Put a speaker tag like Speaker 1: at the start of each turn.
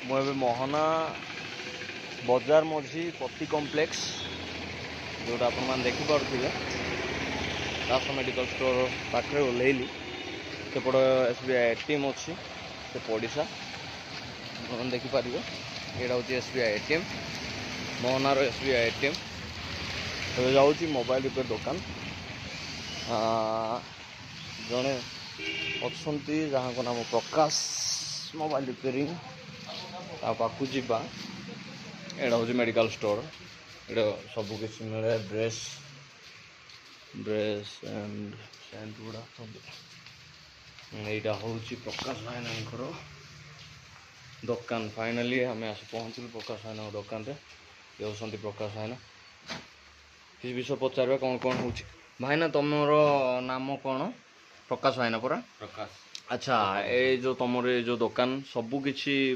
Speaker 1: मुझे मोहना बजार मझी पति कॉम्प्लेक्स जोटा आप देखिपे दास मेडिकल स्टोर पाखे ओह्लैली सेपट SBI ATM अच्छी से पड़ीसा देखिपर यहाँ हूँ SBI ATM मोहनार SBI ATM तो जाऊँगी मोबाइल रिपेयर दुकान जड़े अच्छा जहाँ को नाम प्रकाश मोबाइल रिपेयरिंग पाखु जावा यहाँ हूँ मेडिकल स्टोर ये सब किसी मिले ड्रेस एंड सेंट गुड़ा यहाँ हूँ प्रकाश भाईनांकर दुकान फाइनाली आम आस पहुँचलु प्रकाश भाईना दुकान ये होती प्रकाश भाईना किसी विषय पचार कौन कौन हो भाईना तुमर नाम कौन प्रकाश भाईना परा
Speaker 2: प्रकाश
Speaker 1: अच्छा ये जो तुम ये जो दुकान सबू किछि